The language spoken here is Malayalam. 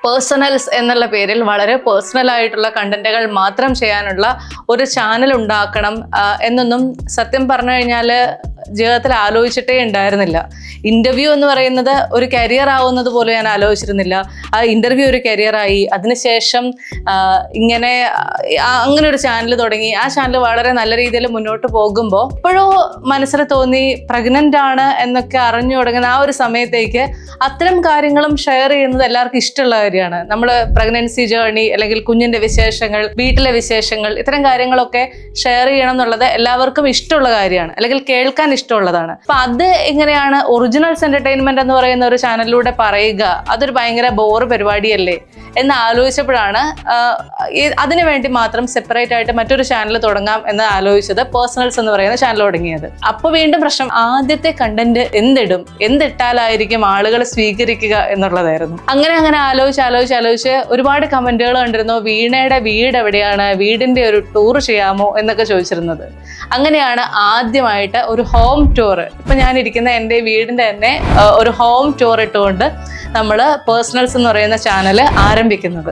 പേഴ്സണൽസ് എന്നുള്ള പേരിൽ വളരെ പേഴ്സണൽ ആയിട്ടുള്ള കണ്ടന്റുകൾ മാത്രം ചെയ്യാനുള്ള ഒരു ചാനൽ ഉണ്ടാക്കണം എന്നൊന്നും സത്യം പറഞ്ഞു കഴിഞ്ഞാൽ ജീവിതത്തിൽ ആലോചിച്ചിട്ടേ ഉണ്ടായിരുന്നില്ല. ഇന്റർവ്യൂ എന്ന് പറയുന്നത് ഒരു കരിയർ ആവുന്നത് പോലെ ഞാൻ ആലോചിച്ചിരുന്നില്ല. ആ ഇന്റർവ്യൂ ഒരു കരിയറായി. അതിനുശേഷം അങ്ങനെ ഒരു ചാനൽ തുടങ്ങി. ആ ചാനൽ വളരെ നല്ല രീതിയിൽ മുന്നോട്ട് പോകുമ്പോൾ ഇപ്പോഴോ മനസ്സിൽ തോന്നി പ്രഗ്നന്റ് ആണ് എന്നൊക്കെ അറിഞ്ഞു തുടങ്ങുന്ന ആ ഒരു സമയത്തേക്ക് അത്തരം കാര്യങ്ങളും ഷെയർ ചെയ്യുന്നത് എല്ലാവർക്കും ഇഷ്ടമുള്ള കാര്യമാണ്. നമ്മൾ പ്രഗ്നൻസി ജേർണി അല്ലെങ്കിൽ കുഞ്ഞിന്റെ വിശേഷങ്ങൾ, വീട്ടിലെ വിശേഷങ്ങൾ, ഇത്തരം കാര്യങ്ങളൊക്കെ ഷെയർ ചെയ്യണം എന്നുള്ളത് എല്ലാവർക്കും ഇഷ്ടമുള്ള കാര്യമാണ്, അല്ലെങ്കിൽ കേൾക്കാൻ ഇഷ്ടമുള്ളതാണ്. അപ്പൊ അത് എങ്ങനെയാണ് ഒറിജിനൽസ് എന്റർടൈൻമെന്റ് എന്ന് പറയുന്ന ഒരു ചാനലിലൂടെ പറയുക? അതൊരു ഭയങ്കര ബോറ് പരിപാടിയല്ലേ എന്ന് ആലോചിച്ചപ്പോഴാണ് അതിനുവേണ്ടി മാത്രം സെപ്പറേറ്റ് ആയിട്ട് മറ്റൊരു ചാനൽ തുടങ്ങാം എന്ന് ആലോചിച്ചത്. പേഴ്സണൽസ് എന്ന് പറയുന്ന ചാനൽ തുടങ്ങിയത്. അപ്പൊ വീണ്ടും പ്രശ്നം, ആദ്യത്തെ കണ്ടന്റ് എന്തിട്ടാലായിരിക്കും ആളുകൾ സ്വീകരിക്കുക എന്നുള്ളതായിരുന്നു. അങ്ങനെ ആലോചിച്ച് ഒരുപാട് കമന്റുകൾ കണ്ടിരുന്നു. വീണയുടെ വീട് എവിടെയാണ്, വീടിന്റെ ഒരു ടൂർ ചെയ്യാമോ എന്നൊക്കെ ചോദിച്ചിരുന്നത്. അങ്ങനെയാണ് ആദ്യമായിട്ട് ഒരു ഹോം ടൂർ, ഇപ്പൊ ഞാൻ ഇരിക്കുന്ന എൻ്റെ വീടിന്റെ തന്നെ ഒരു ഹോം ടൂർ ഇട്ടുകൊണ്ട് നമ്മൾ പേഴ്സണൽസ് എന്ന് പറയുന്ന ചാനൽ ആരംഭിക്കുന്നത്.